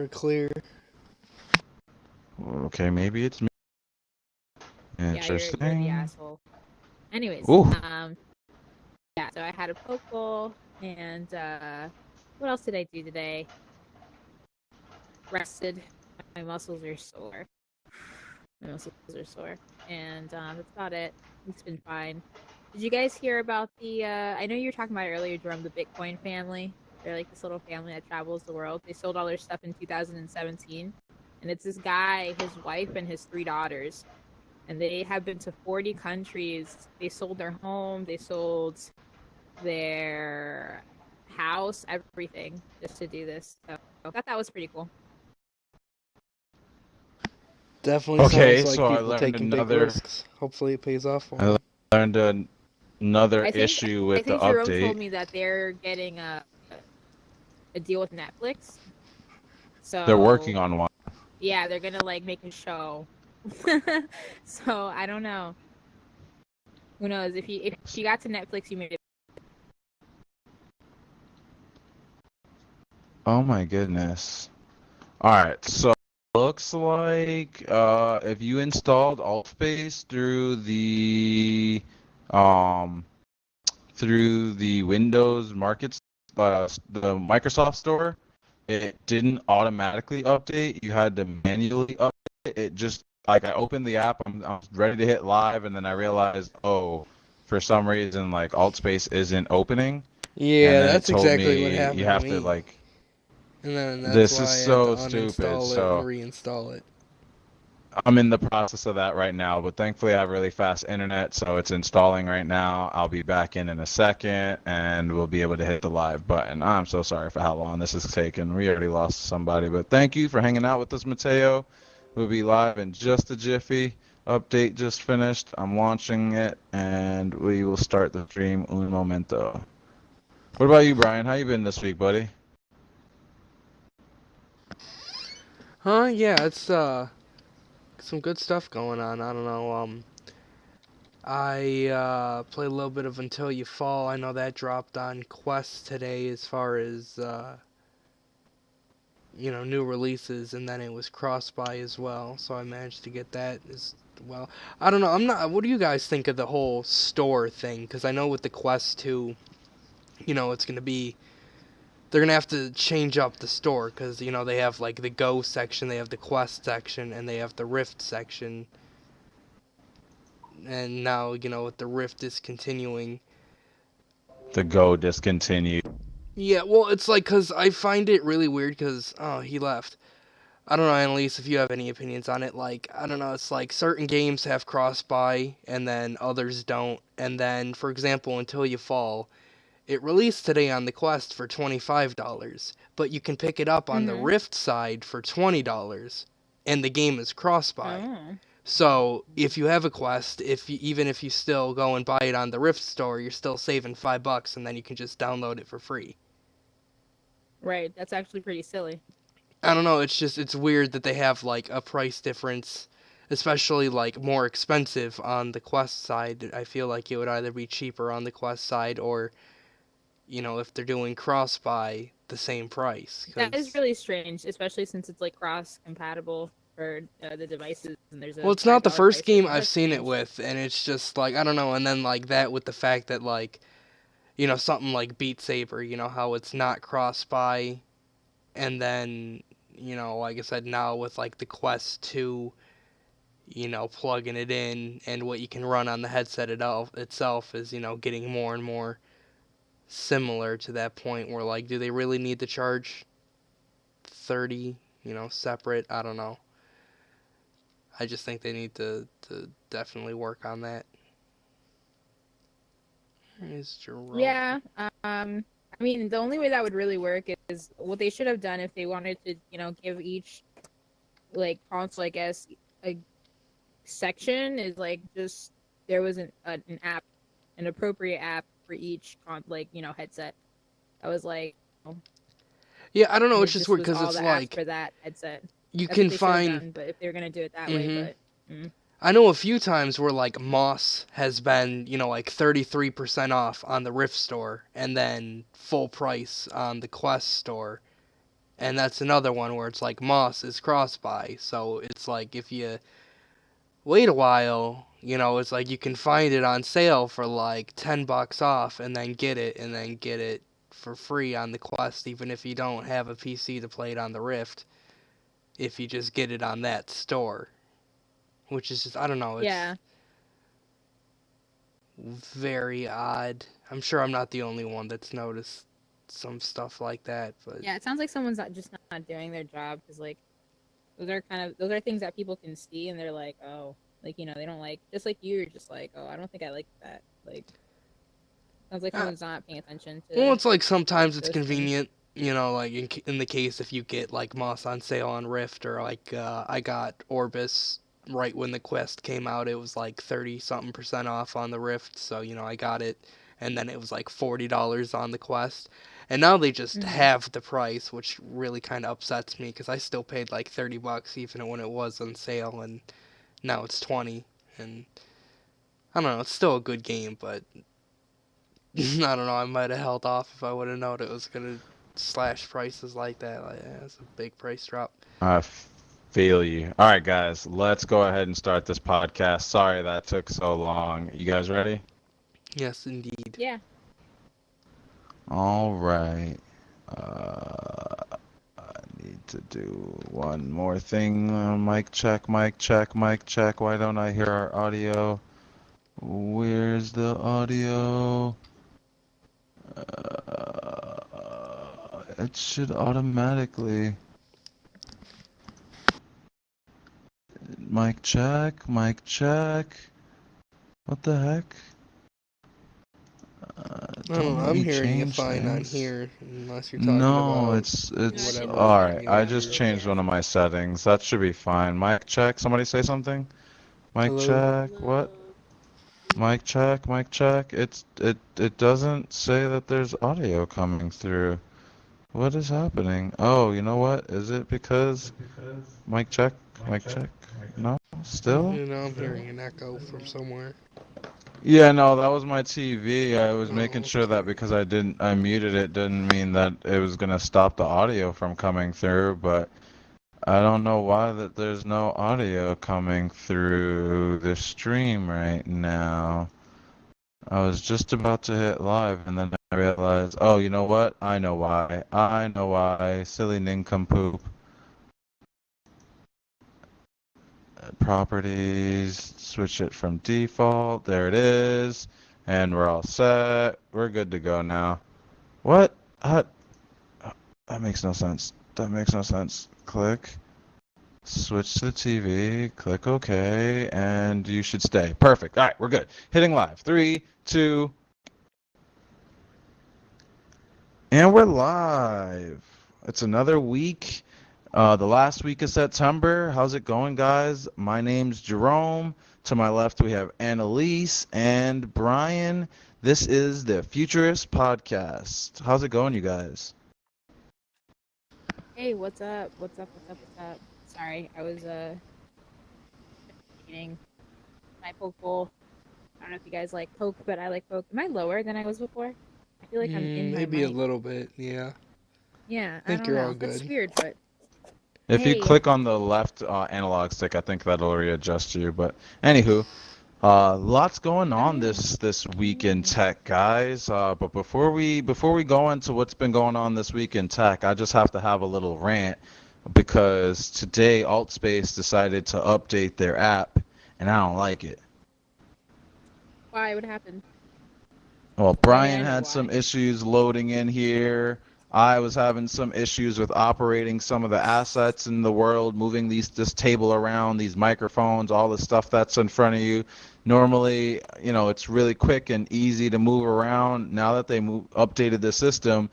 clear. Okay, maybe it's me. Yeah, you're the Interesting. asshole. Anyways, Ooh. yeah, so I had a poke bowl, and what else did I do today? Rested. My muscles are sore. My muscles are sore, and that's about it. It's been fine. Did you guys hear about the? I know you were talking about it earlier, Jerome. The Bitcoin family. They're like this little family that travels the world. They sold all their stuff in 2017, and it's this guy, his wife, and his three daughters, and they have been to 40 countries. They sold their home. They sold their house, everything, just to do this. So I thought that was pretty cool. Definitely Okay, sounds like so I people learned taking big another. risks. Hopefully it pays off for I them. learned another I think issue I with the think Jerome told update. me that they're getting a deal with Netflix. They're working So on one. yeah, they're gonna like make a show. So I don't know. Who knows? If you got to Netflix, you made it. Oh my goodness. All right, so looks like if you installed Altspace um through the Windows Markets the Microsoft Store, it didn't automatically update. You had to manually update. It just like I opened the app, I'm ready to hit live, and then I realized, oh, for some reason like Altspace isn't opening, and Yeah, then it that's told exactly what me you happened to have to me. like And then that's this why is I had to so stupid. uninstall it and So reinstall it. I'm in the process of that right now, but thankfully I have really fast internet, so it's installing right now. I'll be back in a second, and we'll be able to hit the live button. I'm so sorry for how long this has taken. We already lost somebody, but thank you for hanging out with us, Mateo. We'll be live in just a jiffy. Update just finished. I'm launching it, and we will start the stream un momento. What about you, Brian? How you been this week, buddy? Huh? Yeah, it's some good stuff going on. I don't know. I played a little bit of Until You Fall. I know that dropped on Quest today as far as new releases, and then it was cross-buy as well, so I managed to get that as well. I don't know, I'm not. What do you guys think of the whole store thing? Because I know with the Quest 2, it's gonna be they're gonna have to change up the store because they have like the Go section, they have the Quest section, and they have the Rift section, and now with the Rift discontinuing. The Go discontinued. Yeah, well, it's like because I find it really weird because he left. I don't know, Annalise, if you have any opinions on it. Like, I don't know, it's like certain games have cross-buy and then others don't. And then, for example, Until You Fall, it released today on the Quest for $25, but you can pick it up on the Mm-hmm. Rift side for $20, and the game is cross-buy. Oh. So, if you have a Quest, even if you still go and buy it on the Rift store, you're still saving $5, and then you can just download it for free. Right. That's actually pretty silly. I don't know, it's weird that they have like a price difference, especially like more expensive on the Quest side. I feel like it would either be cheaper on the Quest side or, if they're doing cross buy, the same price. That is Cuz really strange, especially since it's like cross compatible for the devices, and there's well, a it's not the $5 first price game difference. I've That's seen it strange. with, and it's just like I don't know, and then like that with the fact that like, something like Beat Saber, how it's not cross buy, and then, like I said, now with like the Quest 2, plugging it in, and what you can run on the headset itself is, getting more and more similar to that point where, like, do they really need to charge 30, separate? I don't know. I just think they need to definitely work on that. Is Jerome? Yeah. I mean, the only way that would really work is what they should have done if they wanted to, give each like console, I guess, a section is like just there was an app, an appropriate app for each headset. I was like, Yeah, I don't know. and It's it just just weird was because all it's the apps like for that headset. you That's what can they should have find. done, but if they're gonna do it that way, Hmm. but I know a few times where like Moss has been, like 33% off on the Rift store and then full price on the Quest store. And that's another one where it's like Moss is cross-buy. So it's like if you wait a while, it's like you can find it on sale for like $10 off and then get it for free on the Quest, even if you don't have a PC to play it on the Rift, if you just get it on that store. Which is just, I don't know, it's Yeah. very odd. I'm sure I'm not the only one that's noticed some stuff like that, but Yeah, it sounds like someone's not doing their job because like those are things that people can see and they're like, oh, like they don't like, just like you're just like, oh, I don't think I like that. Like sounds like uh, someone's not paying attention well, to it's like sometimes it's those things. convenient, like in the case if you get like Moss on sale on Rift, or like I got Orbis right when the Quest came out. It was like 30 something percent off on the Rift, so I got it, and then it was like $40 on the Quest. And now they just Mm-hmm. have the price, which really kind of upsets me because I still paid like $30 even when it was on sale, and now it's 20. And I don't know, it's still a good game, but I don't know. I might have held off if I would have known it was gonna slash prices like that. Like, yeah, it's a big price drop. I feel you. All right, guys, let's go ahead and start this podcast. Sorry that took so long. You guys ready? Yes, indeed. Yeah. All right. I need to do one more thing. Mic check, mic check, mic check. Why don't I hear our audio? Where's the audio? It should automatically. Mic check, mic check. What the heck? I don't know. Don't let I'm me hearing you change fine on things. here, unless you're talking No, about it's No, I didn't whatever change all is right. coming I out just here. changed one of my settings. That should be fine. Mic check. Somebody say something. Mic Hello. check. What? Mic check. Mic check. It doesn't say that there's audio coming through. What is happening? Oh, you know what? Is it because mic check? Mic check? No? Still? I'm hearing an echo from somewhere. Yeah, no, that was my TV. I was making Oh, sure that okay. because I muted it didn't mean that it was gonna stop the audio from coming through, but I don't know why that there's no audio coming through the stream right now. I was just about to hit live and then I realized, oh, you know what? I know why. I know why. Silly nincompoop. Properties, switch it from default. There it is. And we're all set. We're good to go now. What? That makes no sense. That makes no sense. Click. Switch to the TV. Click OK. And you should stay. Perfect. All right, we're good. Hitting live. 3, 2. And we're live. It's another week. The last week of September. How's it going, guys? My name's Jerome. To my left, we have Annalise and Brian. This is the Futurist podcast. How's it going, you guys? Hey, what's up? What's up? What's up? What's up? Sorry, I was eating my poke bowl. I don't know if you guys like poke, but I like poke. Am I lower than I was before? I feel like I'm in my Maybe a mic. little bit. Yeah. Yeah, I I think don't you're all know. That's good. weird, but If you hey, click on the left analog stick, I think that'll readjust you. But anywho, lots going oh on yeah. this week in tech, guys. But before we go into what's been going on this week in tech, I just have to have a little rant because today Altspace decided to update their app, and I don't like it. Why? What happened? Well, Well, I mean, Brian I know had some why. issues loading in here. I was having some issues with operating some of the assets in the world, moving this table around, these microphones, all the stuff that's in front of you. Normally, it's really quick and easy to move around. Now that they updated the system,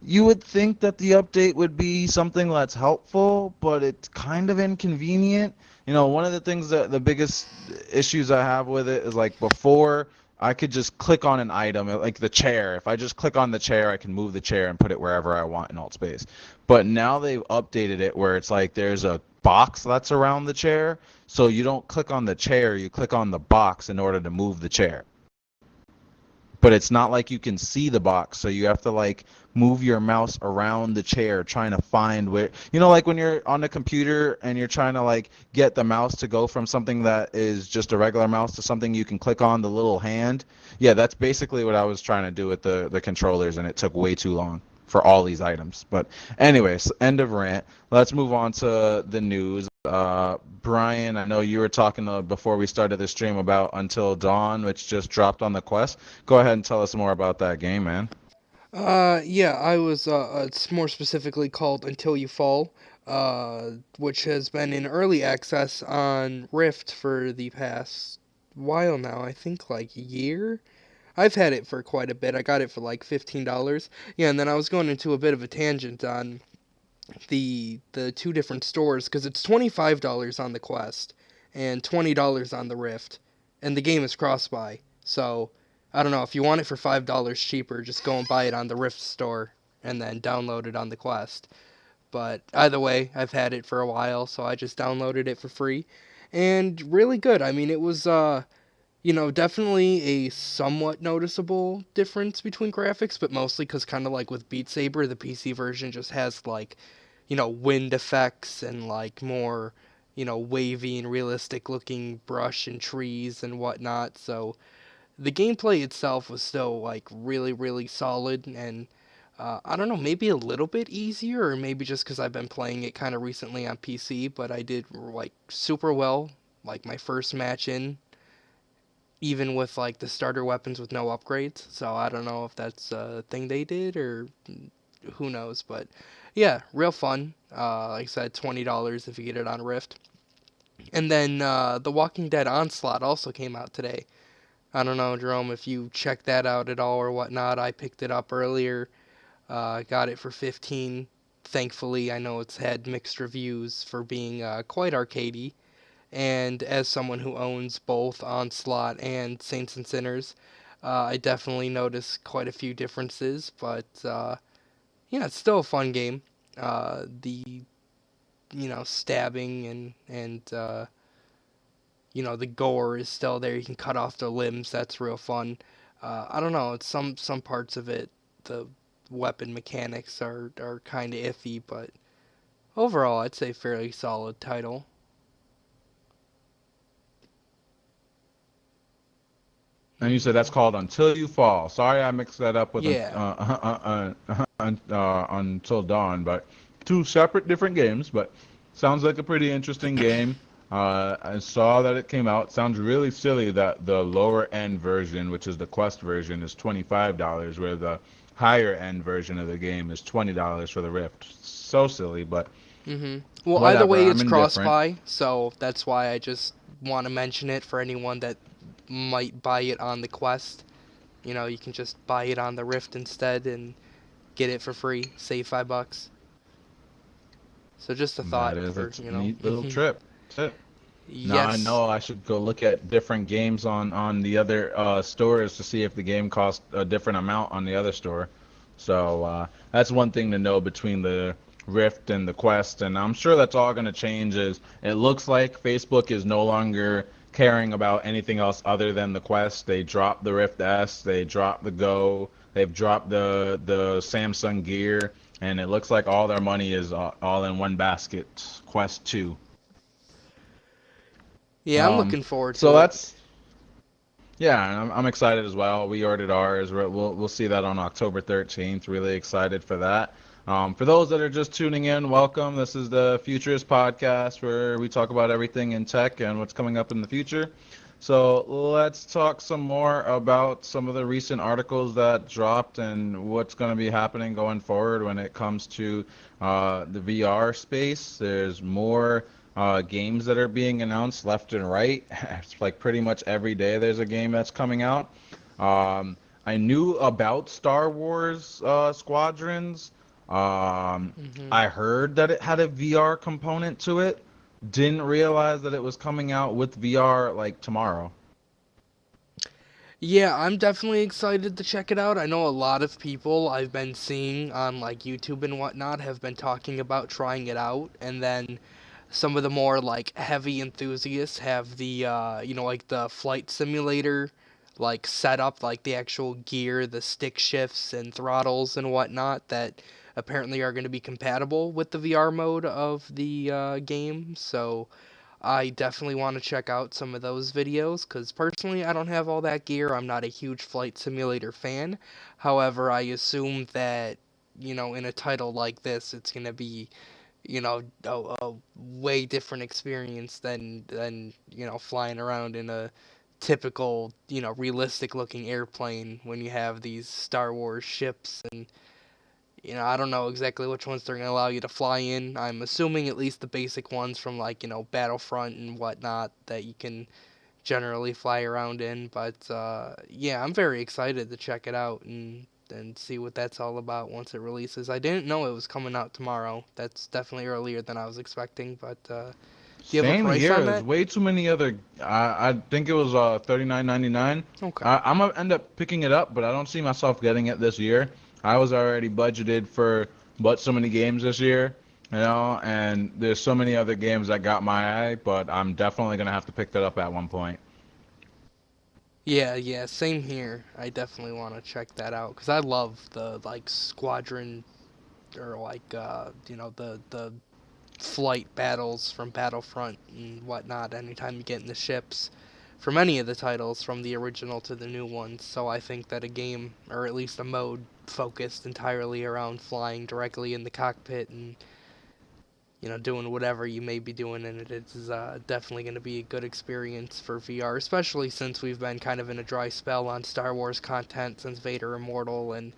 you would think that the update would be something that's helpful, but it's kind of inconvenient. One of the things that the biggest issues I have with it is like before I could just click on an item, like the chair. If I just click on the chair, I can move the chair and put it wherever I want in Altspace. But now they've updated it where it's like there's a box that's around the chair, so you don't click on the chair, you click on the box in order to move the chair. but it's not like you can see the box, so you have to like move your mouse around the chair trying to find where, like when you're on the computer and you're trying to like get the mouse to go from something that is just a regular mouse to something you can click on the little hand. Yeah, that's basically what I was trying to do with the controllers, and it took way too long for all these items. But anyways, end of rant. Let's move on to the news. Brian, I know you were talking before we started the stream about Until Dawn, which just dropped on the Quest. Go ahead and tell us more about that game, man. Yeah, I was, it's more specifically called Until You Fall, which has been in early access on Rift for the past while now, I think like year? I've had it for quite a bit. I got it for like $15. Yeah, and then I was going into a bit of a tangent on the two different stores because it's $25 on the Quest and $20 on the Rift, and the game is cross-buy. So I don't know if you want it for $5 cheaper, just go and buy it on the Rift store and then download it on the Quest. But either way, I've had it for a while, so I just downloaded it for free, and really good. I mean, it was definitely a somewhat noticeable difference between graphics, but mostly because kind of like with Beat Saber, the PC version just has like, wind effects and like more, wavy and realistic looking brush and trees and whatnot. So the gameplay itself was still like really, really solid and I don't know, maybe a little bit easier, or maybe just because I've been playing it kind of recently on PC, but I did like super well, like my first match in, even with like the starter weapons with no upgrades. So I don't know if that's a thing they did or who knows, but yeah, real fun. Like I said, $20 if you get it on Rift. And then The Walking Dead Onslaught also came out today. I don't know, Jerome, if you checked that out at all or whatnot. I picked it up earlier. Got it for 15. Thankfully, I know it's had mixed reviews for being quite arcadey. And as someone who owns both Onslaught and Saints and Sinners, I definitely noticed quite a few differences. But yeah, it's still a fun game. The stabbing and the gore is still there. You can cut off their limbs. That's real fun. I don't know. It's some parts of it. The weapon mechanics are kind of iffy, but overall, I'd say fairly solid title. And you said that's called Until You Fall. Sorry, I mixed that up with Yeah. Until Dawn, but two separate different games. But sounds like a pretty interesting game. I saw that it came out. Sounds really silly that the lower end version, which is the Quest version, is $25, where the higher end version of the game is $20 for the Rift. So silly, but Well, either whatever. way, I'm it's indifferent. cross-buy, so that's why I just want to mention it for anyone that might buy it on the Quest. You can just buy it on the Rift instead and get it for free, save $5. So just a That thought is a for. neat little trip. Tip. Now I Yes. know I should go look at different games on the other stores to see if the game costs a different amount on the other store. So that's one thing to know between the Rift and the Quest, and I'm sure that's all going to change. Is it looks like Facebook is no longer caring about anything else other than the Quest. They dropped the Rift S, they dropped the Go, they've dropped the Samsung Gear, and it looks like all their money is all in one basket. Quest 2. Yeah, I'm Um, looking forward so to it. that's yeah, and I'm excited as well. We ordered ours. We'll see that on October 13th. Really excited for that. For those that are just tuning in, welcome. This is the Futurist podcast where we talk about everything in tech and what's coming up in the future. So let's talk some more about some of the recent articles that dropped and what's going to be happening going forward when it comes to the VR space. There's more games that are being announced left and right. It's like pretty much every day there's a game that's coming out. Um, I knew about Star Wars Squadrons. hmm I heard that it had a VR component to it. Didn't realize that it was coming out with VR like tomorrow. Yeah, I'm definitely excited to check it out. I know a lot of people I've been seeing on like YouTube and whatnot have been talking about trying it out, and then some of the more like heavy enthusiasts have the like the flight simulator like setup, like the actual gear, the stick shifts and throttles and whatnot that apparently are going to be compatible with the VR mode of the game. So I definitely want to check out some of those videos because personally I don't have all that gear. I'm not a huge flight simulator fan. However, I assume that, in a title like this, it's going to be, a way different experience than flying around in a typical, realistic looking airplane when you have these Star Wars ships. And I don't know exactly which ones they're going to allow you to fly in. I'm assuming at least the basic ones from like, Battlefront and whatnot that you can generally fly around in. But yeah, I'm very excited to check it out and see what that's all about once it releases. I didn't know it was coming out tomorrow. That's definitely earlier than I was expecting. But do you have a Same price here. on There's that? way too many other. I think it was $39.99. Okay. I'm gonna end up picking it up, but I don't see myself getting it this year. I was already budgeted for but so many games this year, and there's so many other games that got my eye, but I'm definitely gonna have to pick that up at one point. Yeah, same here. I definitely want to check that out because I love the like squadron or like the flight battles from Battlefront and whatnot. Anytime you get in the ships, from any of the titles, from the original to the new ones. So I think that a game or at least a mode focused entirely around flying directly in the cockpit and doing whatever you may be doing in it is definitely going to be a good experience for VR, especially since we've been kind of in a dry spell on Star Wars content since Vader Immortal, and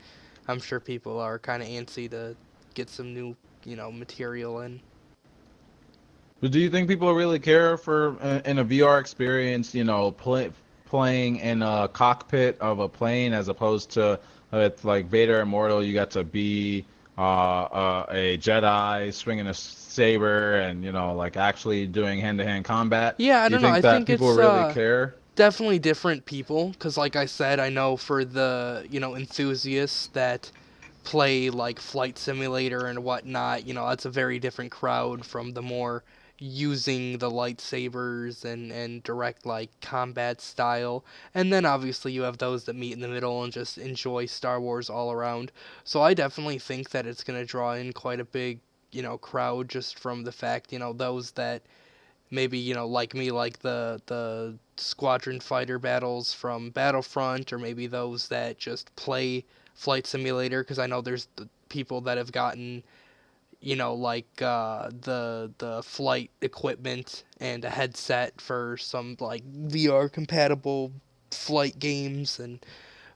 I'm sure people are kind of antsy to get some new, material in. But do you think people really care for in a VR experience, playing in a cockpit of a plane as opposed to with like Vader Immortal, you got to be a Jedi swinging a saber and like actually doing hand-to-hand combat. Yeah, I Do you don't know. think I that think people it's really care? definitely different people, because like I said, I know for the, enthusiasts that play like Flight Simulator and whatnot, that's a very different crowd from the more using the lightsabers and direct like combat style. And then obviously you have those that meet in the middle and just enjoy Star Wars all around. So I definitely think that it's going to draw in quite a big, crowd just from the fact, those that maybe like me like the squadron fighter battles from Battlefront, or maybe those that just play Flight Simulator, because I know there's the people that have gotten like the flight equipment and a headset for some like VR compatible flight games and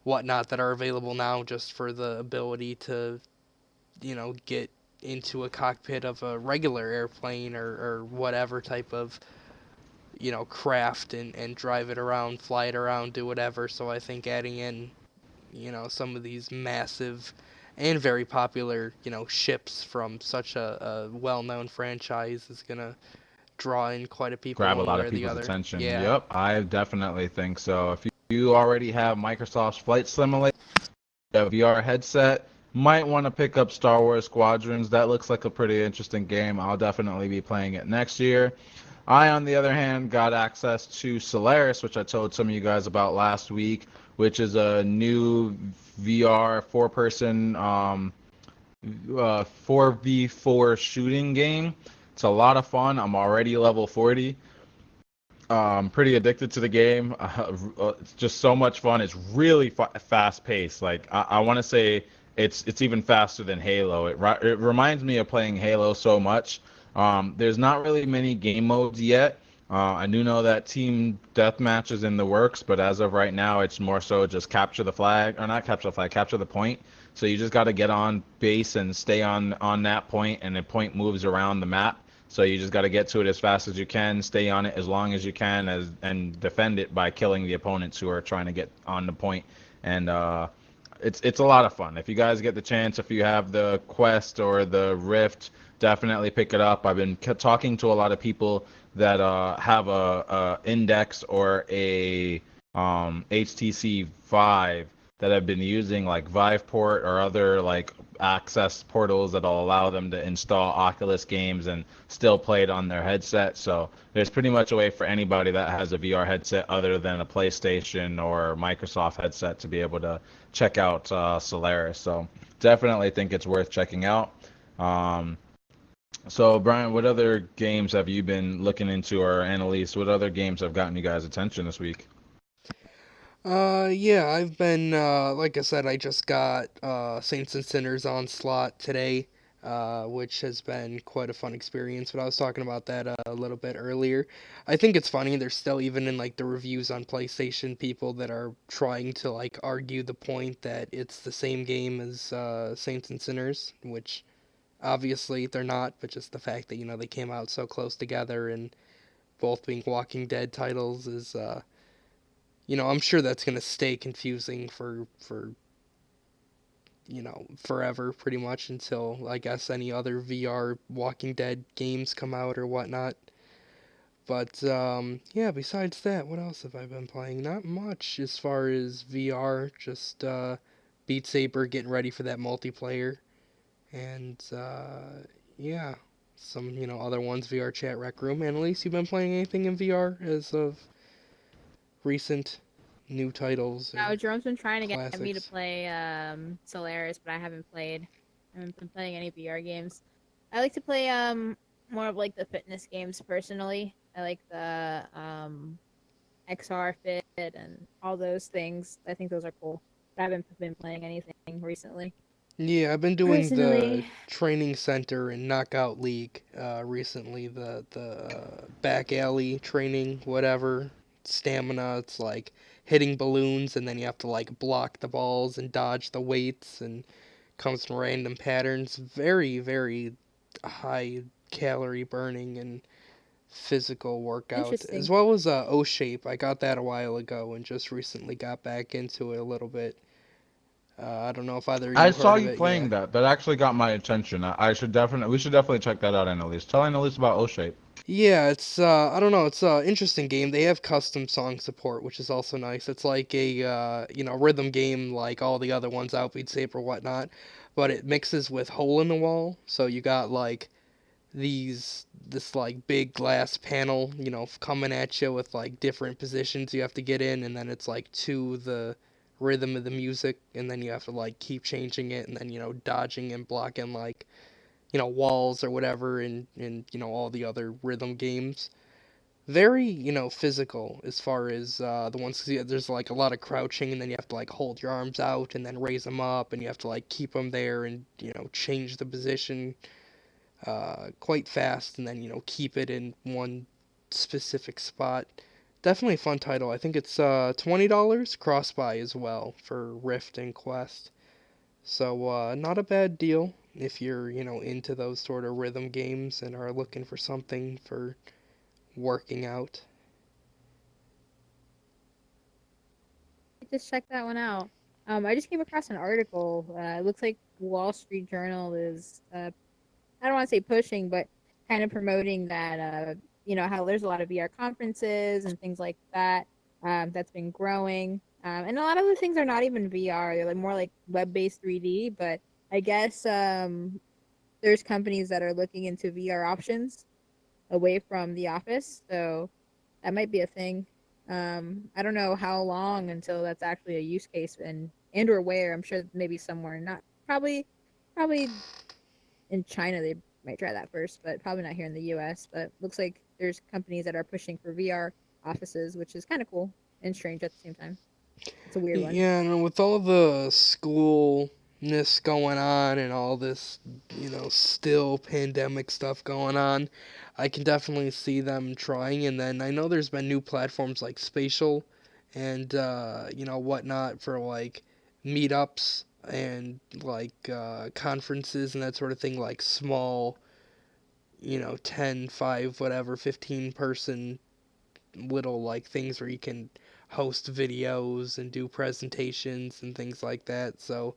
whatnot that are available now just for the ability to get into a cockpit of a regular airplane or whatever type of craft and drive it around, fly it around, do whatever. So I think adding in, some of these massive and very popular, ships from such a well-known franchise is gonna draw in quite a people Grab a one lot way of or the people's other. attention. Yeah. Yep, I definitely think so. If you already have Microsoft's Flight Simulator, a VR headset, might want to pick up Star Wars Squadrons. That looks like a pretty interesting game. I'll definitely be playing it next year. I, on the other hand, got access to Solaris, which I told some of you guys about last week, which is a new VR four-person 4v4 shooting game. It's a lot of fun. I'm already level 40. Pretty addicted to the game. It's just so much fun. It's really fast paced. Like I want to say it's even faster than Halo. It reminds me of playing Halo so much. There's not really many game modes yet. I do know that team deathmatch is in the works, but as of right now, it's more so just capture the flag, or not capture the flag, capture the point. So you just got to get on base and stay on that point, and the point moves around the map. So you just got to get to it as fast as you can, stay on it as long as you can, and defend it by killing the opponents who are trying to get on the point. And it's a lot of fun. If you guys get the chance, if you have the Quest or the Rift, definitely pick it up. I've been talking to a lot of people that have a Index or a HTC Vive that have been using like Viveport or other like access portals that'll allow them to install Oculus games and still play it on their headset. So there's pretty much a way for anybody that has a VR headset other than a PlayStation or Microsoft headset to be able to check out Solaris. So definitely think it's worth checking out. Um, so Brian, what other games have you been looking into, or Annalise, what other games have gotten you guys' attention this week? Yeah, I've been, like I said, I just got, Saints and Sinners Onslaught today, which has been quite a fun experience, but I was talking about that a little bit earlier. I think it's funny, there's still, even in, like, the reviews on PlayStation, people that are trying to, like, argue the point that it's the same game as, Saints and Sinners, which, obviously, they're not, but just the fact that, they came out so close together and both being Walking Dead titles is, I'm sure that's gonna stay confusing for forever, pretty much until I guess any other VR Walking Dead games come out or whatnot. But yeah, besides that, what else have I been playing? Not much as far as VR. Just Beat Saber, getting ready for that multiplayer, and yeah, some other ones. VR Chat Rec Room. And at least you've been playing anything in VR as of recent new titles No, or Jerome's been trying to get me to classics? play Solaris, but I haven't played. I haven't been playing any VR games. I like to play more of like the fitness games personally. I like the XR Fit and all those things. I think those are cool. But I haven't been playing anything recently. Yeah, I've been doing the Personally, training center and knockout league recently. The back alley training, whatever stamina. It's like hitting balloons, and then you have to like block the balls and dodge the weights, and comes from random patterns. Very very high calorie burning and physical workout, as interesting. well as O Shape. I got that a while ago and just recently got back into it a little bit. I don't know if either of I you saw heard of you it playing yet. that. That actually got my attention. I should definitely, we should definitely check that out, Annalise. Tell Annalise about O-Shape. Yeah, it's I don't know, it's a interesting game. They have custom song support, which is also nice. It's like a rhythm game like all the other ones, Outbeat Saber whatnot, but it mixes with Hole in the Wall. So you got like this like big glass panel, coming at you with like different positions you have to get in, and then it's like to the rhythm of the music, and then you have to like keep changing it, and then dodging and blocking like walls or whatever, and all the other rhythm games. Very physical as far as the ones, 'cause there's like a lot of crouching, and then you have to like hold your arms out and then raise them up, and you have to like keep them there and change the position quite fast, and then keep it in one specific spot. Definitely a fun title. I think it's $20 cross buy as well for Rift and Quest. So not a bad deal if you're into those sort of rhythm games and are looking for something for working out. Just check that one out. I just came across an article. It looks like Wall Street Journal is I don't want to say pushing, but kind of promoting that how there's a lot of VR conferences and things like that that's been growing. And a lot of the things are not even VR; they're like more like web-based 3D. But I guess there's companies that are looking into VR options away from the office, so that might be a thing. I don't know how long until that's actually a use case and or where. I'm sure maybe somewhere not probably in China they might try that first, but probably not here in the US. But looks like there's companies that are pushing for VR offices, which is kind of cool and strange at the same time. It's a weird one. Yeah, and with all the schoolness going on and all this, still pandemic stuff going on, I can definitely see them trying. And then I know there's been new platforms like Spatial and, whatnot for like meetups and like conferences and that sort of thing, like small, 10, 5, whatever, 15 person little like things where you can host videos and do presentations and things like that. So,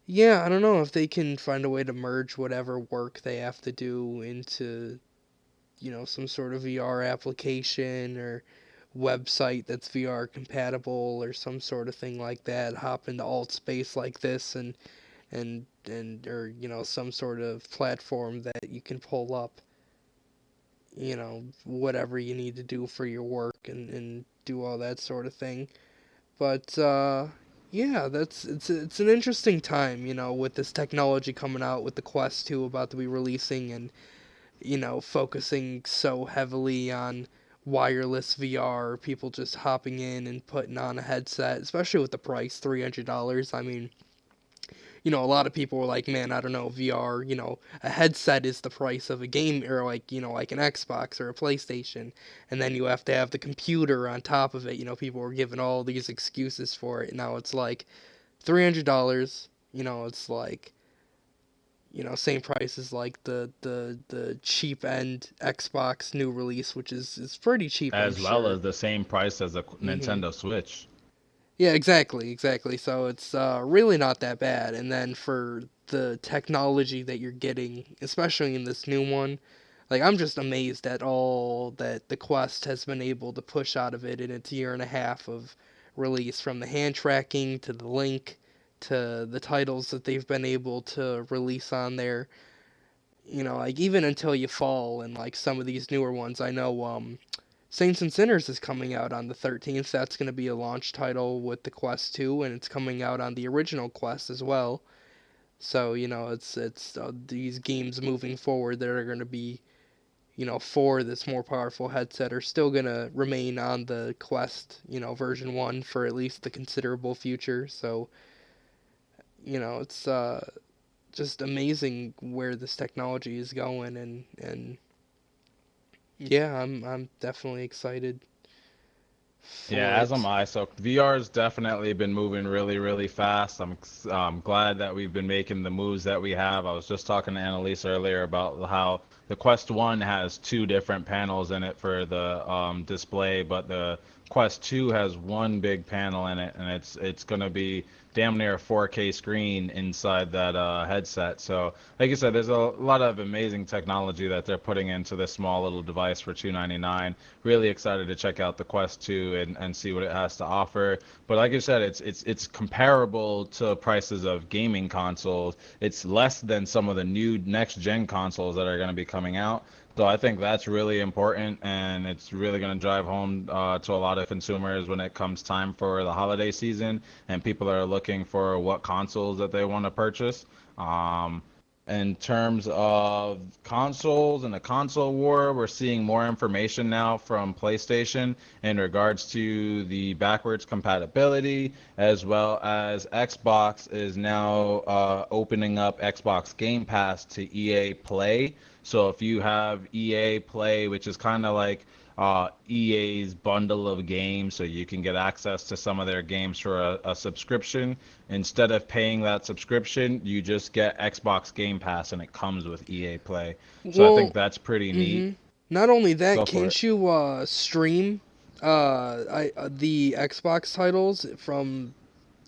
yeah, I don't know if they can find a way to merge whatever work they have to do into, some sort of VR application or website that's VR compatible or some sort of thing like that. Hop into Altspace like this and or some sort of platform that you can pull up whatever you need to do for your work and do all that sort of thing. But yeah, it's an interesting time, with this technology coming out with the Quest 2 about to be releasing and focusing so heavily on wireless VR, people just hopping in and putting on a headset, especially with the price, $300. I mean, a lot of people were like, man, I don't know, VR, a headset is the price of a game, or like, like an Xbox or a PlayStation, and then you have to have the computer on top of it. People were giving all these excuses for it. Now it's like $300, it's like, same price as like the cheap end Xbox new release, which is pretty cheap, I'm As well sure. as the same price as a hmm Nintendo Switch. Yeah, exactly, exactly. So it's really not that bad. And then for the technology that you're getting, especially in this new one, like I'm just amazed at all that the Quest has been able to push out of it in its year and a half of release, from the hand tracking to the link to the titles that they've been able to release on there. Like even Until You Fall and like some of these newer ones. I know Saints and Sinners is coming out on the 13th. That's going to be a launch title with the Quest 2, and it's coming out on the original Quest as well. So it's these games moving forward that are going to be for this more powerful headset are still going to remain on the Quest version 1 for at least the considerable future. So it's just amazing where this technology is going, and yeah, I'm definitely excited Yeah, for as am it. I. So VR's definitely been moving really, really fast. I'm glad that we've been making the moves that we have. I was just talking to Annalise earlier about how the Quest 1 has two different panels in it for the display, but the Quest 2 has one big panel in it, and it's gonna be damn near a 4K screen inside that headset. So, like you said, there's a lot of amazing technology that they're putting into this small little device for 299. Really excited to check out the Quest 2 and see what it has to offer. But like I said, it's comparable to prices of gaming consoles. It's less than some of the new next gen consoles that are going to be coming out. So I think that's really important, and it's really going to drive home to a lot of consumers when it comes time for the holiday season, and people are looking for what consoles that they want to purchase. Um, in terms of consoles and the console war, we're seeing more information now from PlayStation in regards to the backwards compatibility, as well as Xbox is now opening up Xbox Game Pass to EA Play. So if you have EA Play, which is kind of like EA's bundle of games, so you can get access to some of their games for a subscription. Instead of paying that subscription, you just get Xbox Game Pass and it comes with EA Play. So I think Well, that's pretty neat. hmm not only that, Go for it. can't you stream the Xbox titles from,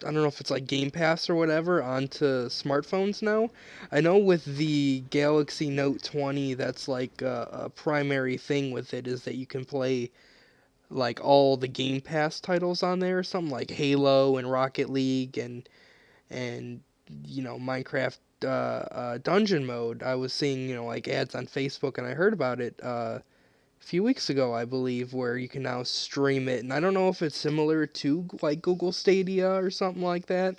I don't know if it's like Game Pass or whatever, onto smartphones now? I know with the Galaxy Note 20, that's like a primary thing with it is that you can play like all the Game Pass titles on there, something like Halo and Rocket League and Minecraft dungeon mode. I was seeing like ads on Facebook, and I heard about it a few weeks ago, I believe, where you can now stream it. And I don't know if it's similar to like Google Stadia or something like that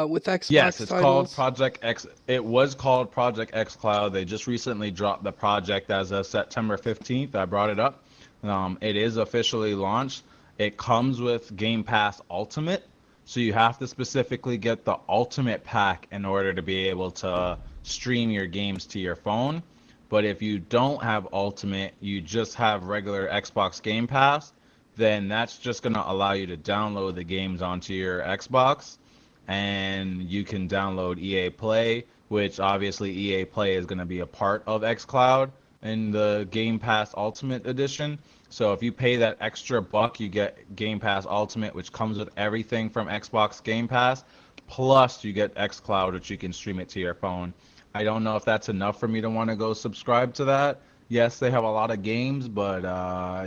with Yes, Xbox it's called titles. Project X. It was called Project X Cloud. They just recently dropped the project as of September 15th. I brought it up. It is officially launched. It comes with Game Pass Ultimate, so you have to specifically get the Ultimate pack in order to be able to stream your games to your phone. But if you don't have Ultimate, you just have regular Xbox Game Pass, then that's just going to allow you to download the games onto your Xbox, and you can download EA Play, which obviously EA Play is going to be a part of xCloud in the Game Pass Ultimate Edition. So if you pay that extra buck, you get Game Pass Ultimate, which comes with everything from Xbox Game Pass, plus you get xCloud, which you can stream it to your phone. I don't know if that's enough for me to want to go subscribe to that. Yes, they have a lot of games, but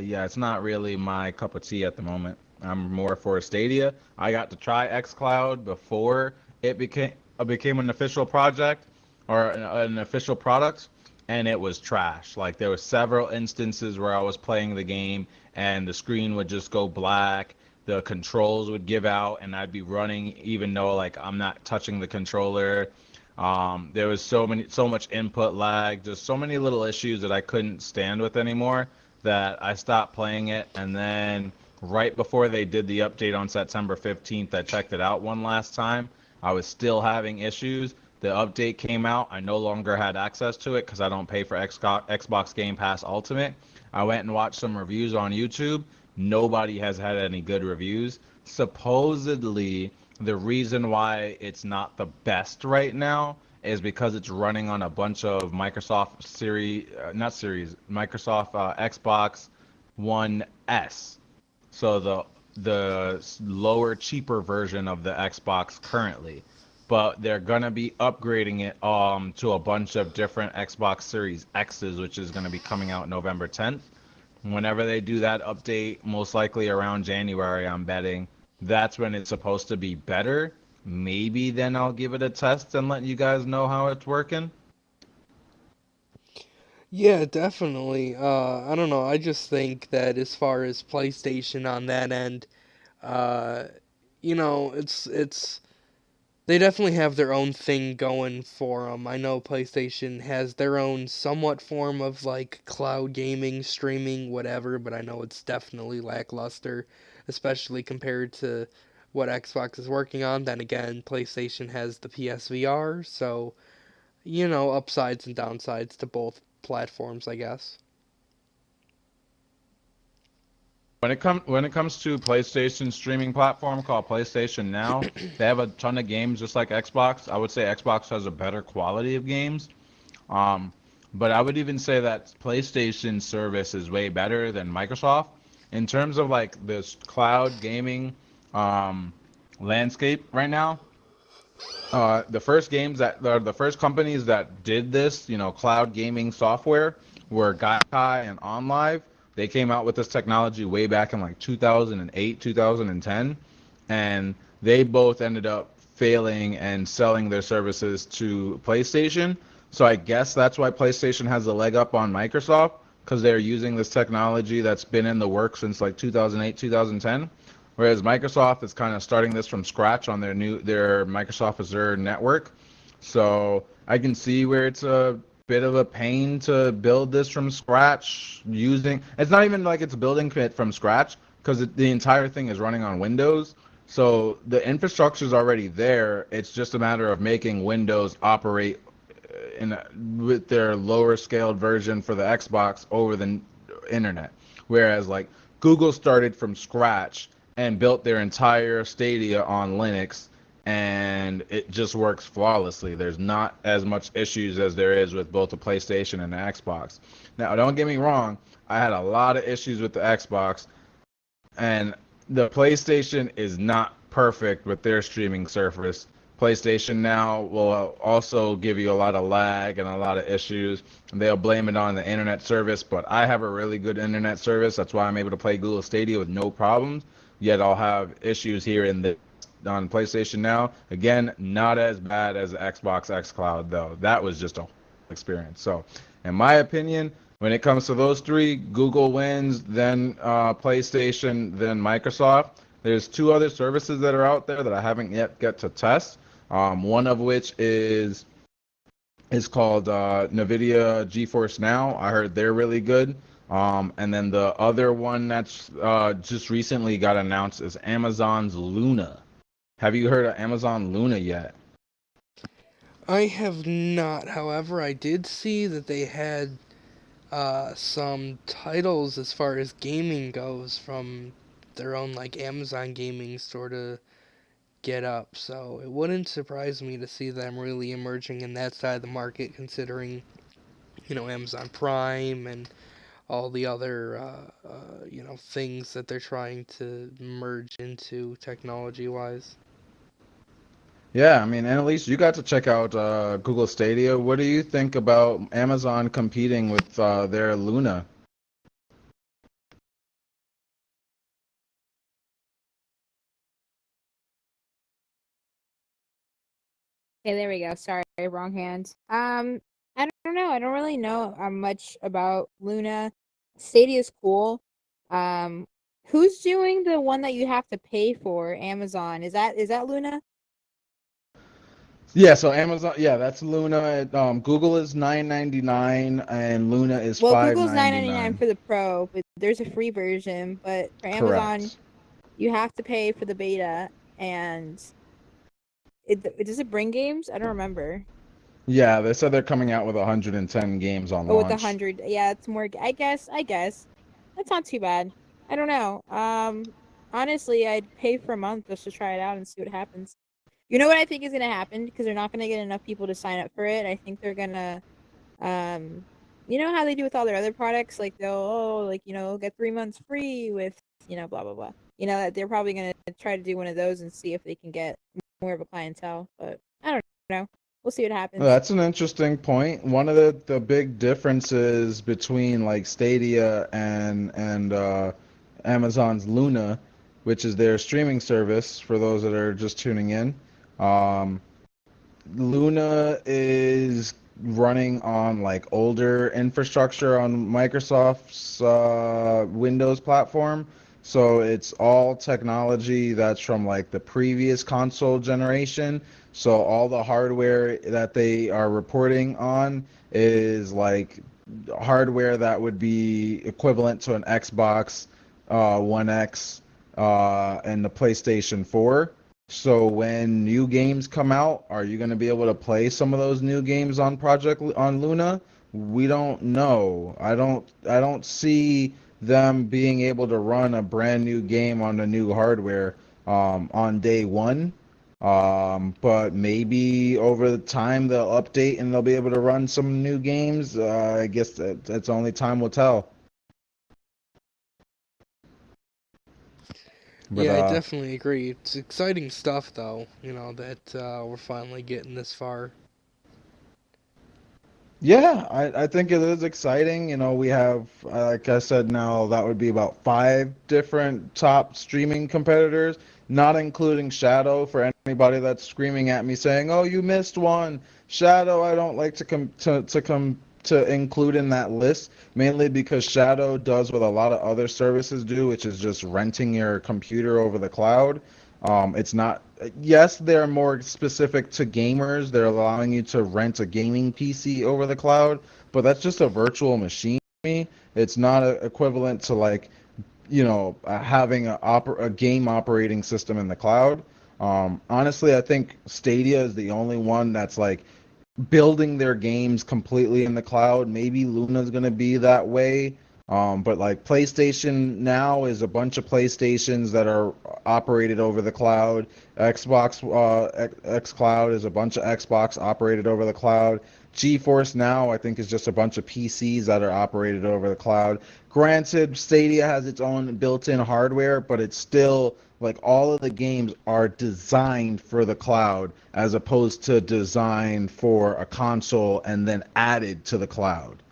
yeah, it's not really my cup of tea at the moment. I'm more for Stadia. I got to try xCloud before it became an official project or an official product, and it was trash. Like there were several instances where I was playing the game and the screen would just go black, the controls would give out, and I'd be running even though like I'm not touching the controller. There was so much input lag, just so many little issues that I couldn't stand with anymore that I stopped playing it. And then right before they did the update on September 15th, I checked it out one last time. I was still having issues. The update came out. I no longer had access to it because I don't pay for Xbox Game Pass Ultimate. I went and watched some reviews on YouTube. Nobody has had any good reviews. Supposedly, the reason why it's not the best right now is because it's running on a bunch of Microsoft not series, Microsoft Xbox One S. So the lower, cheaper version of the Xbox currently, but they're gonna be upgrading it to a bunch of different Xbox Series X's, which is gonna be coming out November 10th. Whenever they do that update, most likely around January, I'm betting, that's when it's supposed to be better. Maybe then I'll give it a test and let you guys know how it's working. Yeah, definitely. I don't know. I just think that as far as PlayStation on that end, uh, it's they definitely have their own thing going for them. I know PlayStation has their own somewhat form of like cloud gaming, streaming, whatever, but I know it's definitely lackluster, especially compared to what Xbox is working on. Then again, PlayStation has the PSVR, so upsides and downsides to both platforms, I guess. When it comes to PlayStation streaming platform called PlayStation Now, they have a ton of games just like Xbox. I would say Xbox has a better quality of games. Um, but I would even say that PlayStation service is way better than Microsoft in terms of like this cloud gaming um, landscape right now. The first companies that did this, cloud gaming software were Gaikai and OnLive. They came out with this technology way back in like 2008, 2010, and they both ended up failing and selling their services to PlayStation. So I guess that's why PlayStation has a leg up on Microsoft because they're using this technology that's been in the works since like 2008, 2010. Whereas Microsoft is kind of starting this from scratch on their Microsoft Azure network. So I can see where it's a bit of a pain to build this from scratch using it's not even like it's building it from scratch because the entire thing is running on Windows. So the infrastructure is already there. It's just a matter of making Windows operate with their lower scaled version for the Xbox over the internet. Whereas like Google started from scratch and built their entire Stadia on Linux and it just works flawlessly. There's not as much issues as there is with both the PlayStation and the Xbox. Now, don't get me wrong, I had a lot of issues with the Xbox and the PlayStation is not perfect with their streaming service. PlayStation Now will also give you a lot of lag and a lot of issues. They'll blame it on the internet service, but I have a really good internet service. That's why I'm able to play Google Stadia with no problems. Yet I'll have issues here in the on PlayStation Now. Again, not as bad as Xbox xCloud though. That was just a whole experience. So, in my opinion, when it comes to those three, Google wins, then PlayStation, then Microsoft. There's two other services that are out there that I haven't yet got to test. One of which is called NVIDIA GeForce Now. I heard they're really good. And then the other one that's just recently got announced is Amazon's Luna. Have you heard of Amazon Luna yet? I have not. However, I did see that they had some titles as far as gaming goes from their own like Amazon gaming store to get up. So it wouldn't surprise me to see them really emerging in that side of the market, considering Amazon Prime and all the other things that they're trying to merge into technology wise. Yeah, I mean, and at least you got to check out Google Stadia. What do you think about Amazon competing with their Luna? Okay, there we go. Sorry, wrong hand. I don't know. I don't really know much about Luna. Stadia's cool. Um, who's doing the one that you have to pay for? Amazon. Is that Luna? Yeah, so Amazon, yeah, that's Luna. Google is 9.99 and Luna is Well, five Google's ninety 9.99 nine. for the Pro, but there's a free version. But for Amazon, Correct. you have to pay for the beta, and does it bring games? I don't remember. Yeah, they said they're coming out with 110 games on Oh, with the launch. 100, yeah, it's more. I guess that's not too bad. I don't know. Honestly, I'd pay for a month just to try it out and see what happens. You know what I think is gonna happen because they're not gonna get enough people to sign up for it. I think they're gonna, um, you know how they do with all their other products, like they'll like get 3 months free with blah blah blah. That they're probably gonna try to do one of those and see if they can get more of a clientele. But I don't know. We'll see what Well, happens. that's an interesting point. One of the big differences between like Stadia and Amazon's Luna, which is their streaming service for those that are just tuning in. Um, Luna is running on like older infrastructure on Microsoft's Windows platform. So it's all technology that's from like the previous console generation. So all the hardware that they are reporting on is like hardware that would be equivalent to an Xbox One X and the PlayStation 4. So when new games come out, are you going to be able to play some of those new games on on Luna? We don't know. I don't see them being able to run a brand new game on the new hardware on day one. But maybe over the time they'll update and they'll be able to run some new games. I guess that's only time will tell. But Yeah, I definitely agree. It's exciting stuff, though. That we're finally getting this far. Yeah, I think it is exciting. We have, like I said, now that would be about five different top streaming competitors, not including Shadow for anybody that's screaming at me saying, "Oh, you missed one." Shadow, I don't like to include in that list, mainly because Shadow does what a lot of other services do, which is just renting your computer over the cloud. It's not, yes, they're more specific to gamers. They're allowing you to rent a gaming PC over the cloud, but that's just a virtual machine to me. It's not equivalent to like, having a game operating system in the cloud. Honestly, I think Stadia is the only one that's like building their games completely in the cloud. Maybe Luna's gonna be that way. But like PlayStation now is a bunch of PlayStations that are operated over the cloud. Xbox X Cloud is a bunch of Xbox operated over the cloud. GeForce Now I think is just a bunch of PCs that are operated over the cloud. Granted, Stadia has its own built-in hardware, but it's still like all of the games are designed for the cloud as opposed to designed for a console and then added to the cloud.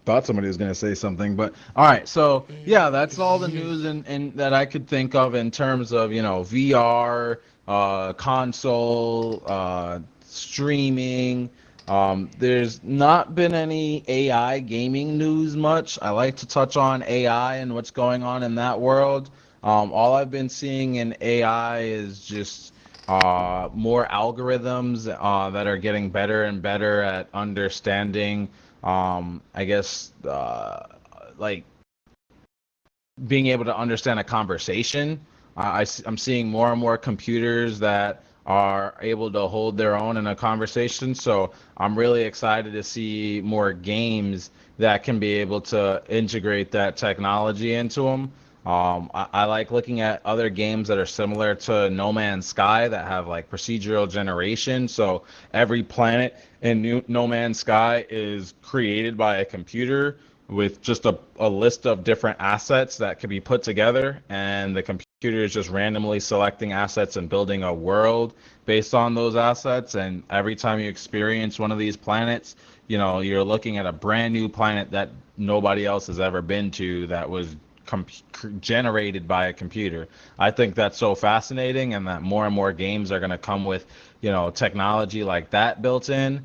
Thought somebody was going to say something, but all right. So yeah, that's all the news in that I could think of in terms of VR, console, streaming. There's not been any AI gaming news much. I like to touch on AI and what's going on in that world. All I've been seeing in AI is just more algorithms that are getting better and better at understanding I guess like being able to understand a conversation. I'm seeing more and more computers that are able to hold their own in a conversation. So I'm really excited to see more games that can be able to integrate that technology into them. I like looking at other games that are similar to No Man's Sky that have like procedural generation. So every planet in No Man's Sky is created by a computer with just a list of different assets that can be put together, and the computer is just randomly selecting assets and building a world based on those assets. And every time you experience one of these planets, you're looking at a brand new planet that nobody else has ever been to, that was com- generated by a computer. I think that's so fascinating, and that more and more games are going to come with, technology like that built in.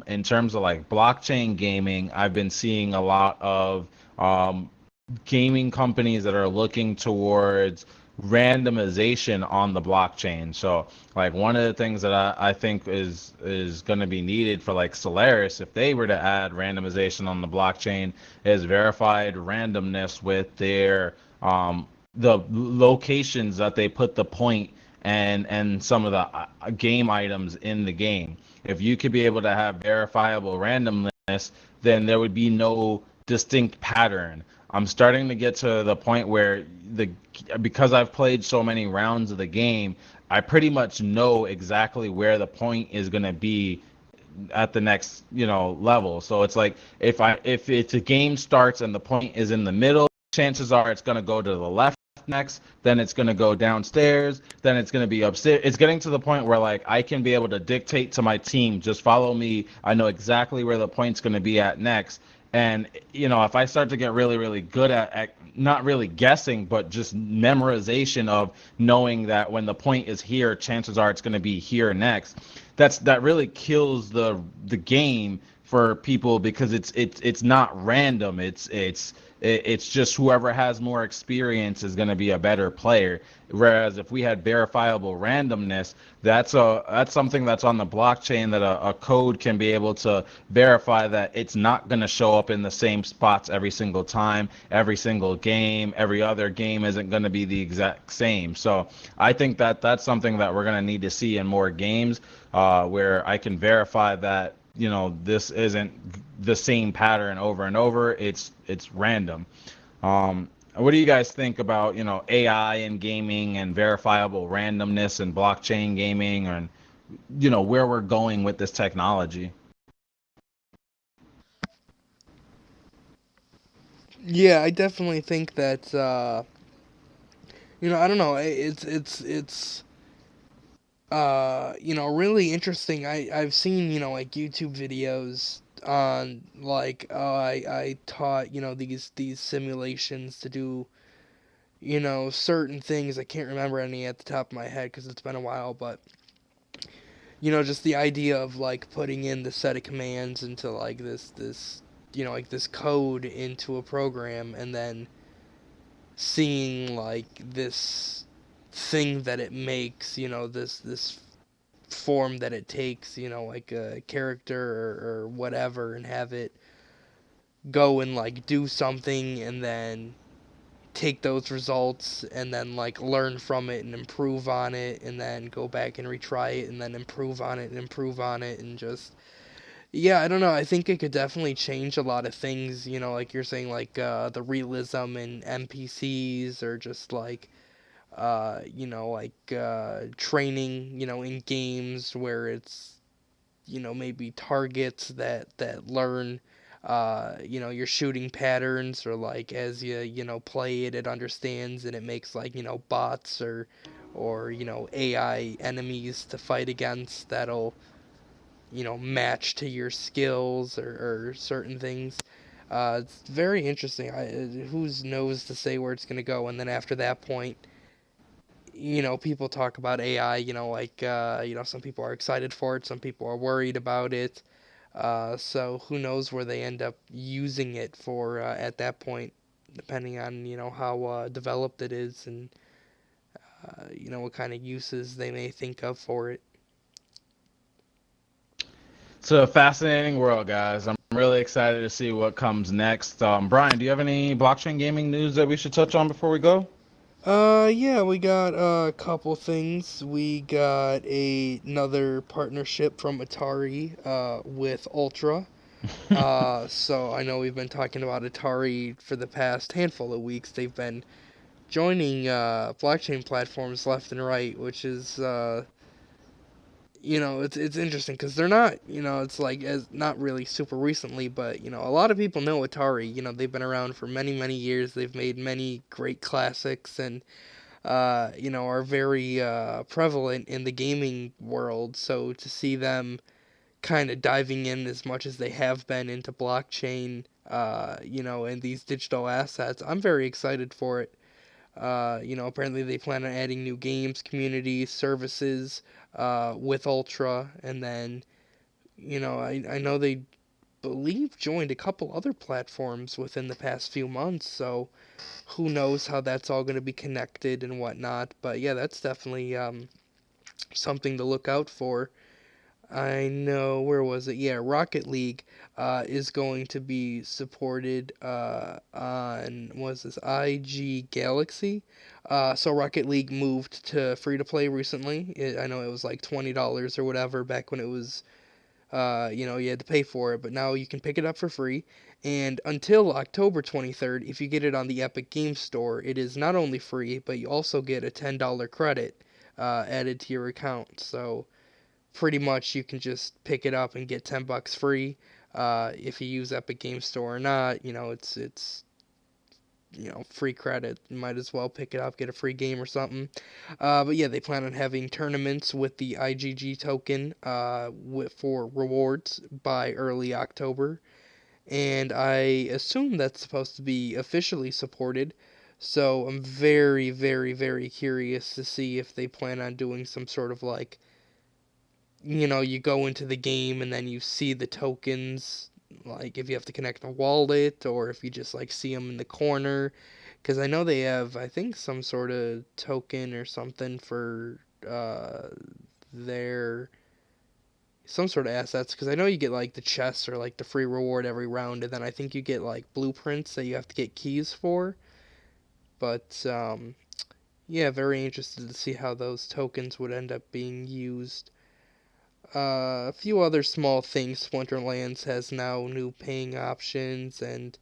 In terms of like blockchain gaming, I've been seeing a lot of um, gaming companies that are looking towards randomization on the blockchain. So like one of the things that I think is going to be needed for like Solaris, if they were to add randomization on the blockchain, is verified randomness with their the locations that they put the point and some of the game items in the game. If you could be able to have verifiable randomness, then there would be no distinct pattern. I'm starting to get to the point where the because I've played so many rounds of the game, I pretty much know exactly where the point is going to be at the next, level. So it's like if it's a game starts and the point is in the middle, chances are it's going to go to the left next, then it's going to go downstairs, then it's going to be upstairs. It's getting to the point where like I can be able to dictate to my team, just follow me. I know exactly where the point's going to be at next. And if I start to get really, really good at not really guessing, but just memorization of knowing that when the point is here, chances are it's going to be here next. That really kills the game for people, because it's not random. It's just whoever has more experience is going to be a better player. Whereas if we had verifiable randomness, that's something that's on the blockchain, that a code can be able to verify that it's not going to show up in the same spots every single time, every single game. Every other game isn't going to be the exact same. So I think that that's something that we're going to need to see in more games, where I can verify that this isn't the same pattern over and over. It's random. What do you guys think about AI in gaming and verifiable randomness and blockchain gaming, and where we're going with this technology? Yeah, I definitely think that I don't know. It's really interesting. I've seen like YouTube videos on like I taught these simulations to do certain things. I can't remember any at the top of my head because it's been a while, but just the idea of like putting in the set of commands into like this like this code into a program, and then seeing like this thing that it makes, this form that it takes, like a character or whatever, and have it go and like do something, and then take those results and then like learn from it and improve on it, and then go back and retry it and then improve on it and improve on it, and just yeah, I don't know. I think it could definitely change a lot of things, like you're saying, like the realism in NPCs, or just like training, in games where it's, maybe targets that learn, your shooting patterns, or like as play it, it understands, and it makes like, bots or AI enemies to fight against that'll, match to your skills, or certain things. It's very interesting. Who knows to say where it's gonna go, and then after that point, people talk about AI, like, some people are excited for it, some people are worried about it. So who knows where they end up using it for at that point, depending on, how developed it is, and, what kind of uses they may think of for it. It's a fascinating world, guys. I'm really excited to see what comes next. Brian, do you have any blockchain gaming news that we should touch on before we go? Yeah, we got a couple things. We got another partnership from Atari, with Ultra. So I know we've been talking about Atari for the past handful of weeks. They've been joining blockchain platforms left and right, which is it's interesting because they're not, it's like as not really super recently, but a lot of people know Atari. They've been around for many many years. They've made many great classics and are very prevalent in the gaming world. So to see them kind of diving in as much as they have been into blockchain, and these digital assets, I'm very excited for it. Apparently they plan on adding new games, communities, services with Ultra, and then I know they believe joined a couple other platforms within the past few months, so who knows how that's all going to be connected and whatnot. But yeah, that's definitely something to look out for. I know, where was it? Yeah, Rocket League is going to be supported on, what is this, IG Galaxy? So Rocket League moved to free to play recently. I know it was like $20 or whatever back when it was, you had to pay for it, but now you can pick it up for free. And until October 23rd, if you get it on the Epic Games Store, it is not only free, but you also get a $10 credit added to your account. So pretty much you can just pick it up and get $10 free. If you use Epic Games Store or not, it's free credit. You might as well pick it up, get a free game or something. But yeah, they plan on having tournaments with the IGG token for rewards by early October, and I assume that's supposed to be officially supported. So I'm very, very, very curious to see if they plan on doing some sort of like, you go into the game and then you see the tokens, like if you have to connect a wallet or if you just like see them in the corner. Because I know they have, I think, some sort of token or something for their some sort of assets. Because I know you get like the chests or like the free reward every round, and then I think you get like blueprints that you have to get keys for. But yeah, very interested to see how those tokens would end up being used. A few other small things. Splinterlands has now new paying options, and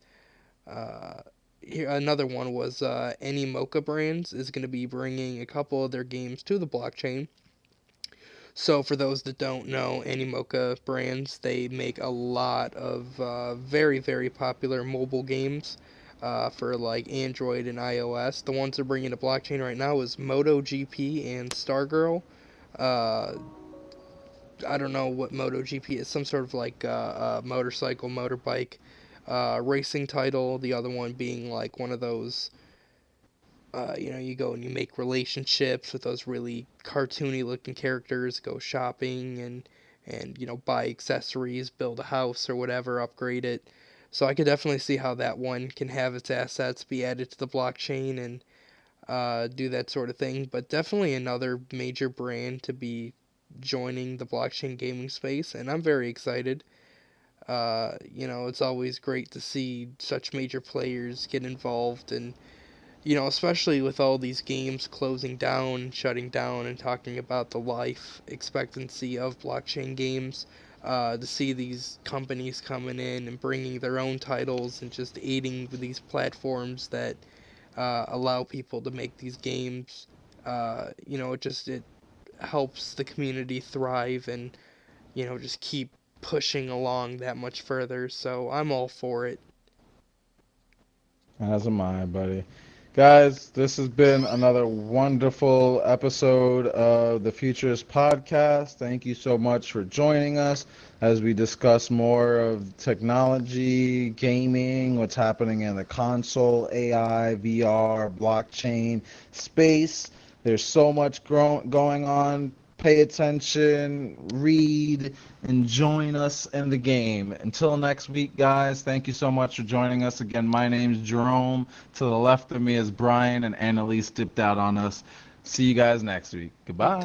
uh, here another one was Animoca Brands is going to be bringing a couple of their games to the blockchain. So for those that don't know, Animoca Brands, they make a lot of very very popular mobile games. For like Android and iOS, the ones they're bringing to blockchain right now is MotoGP and Stargirl. Uh, I don't know what MotoGP is. Some sort of like motorcycle, motorbike racing title. The other one being like one of those. You go and you make relationships with those really cartoony looking characters. Go shopping and buy accessories, build a house or whatever, upgrade it. So I could definitely see how that one can have its assets be added to the blockchain and do that sort of thing. But definitely another major brand to be joining the blockchain gaming space, and I'm very excited. It's always great to see such major players get involved, and especially with all these games closing down, shutting down, and talking about the life expectancy of blockchain games. To see these companies coming in and bringing their own titles and just aiding with these platforms that allow people to make these games. It helps the community thrive and just keep pushing along that much further. So I'm all for it. As am I, buddy. Guys, this has been another wonderful episode of the Futurist podcast. Thank you so much for joining us as we discuss more of technology, gaming, what's happening in the console, AI, VR, blockchain space. There's so much going on. Pay attention, read, and join us in the game. Until next week, guys, thank you so much for joining us. Again, my name's Jerome. To the left of me is Brian, and Annalise dipped out on us. See you guys next week. Goodbye.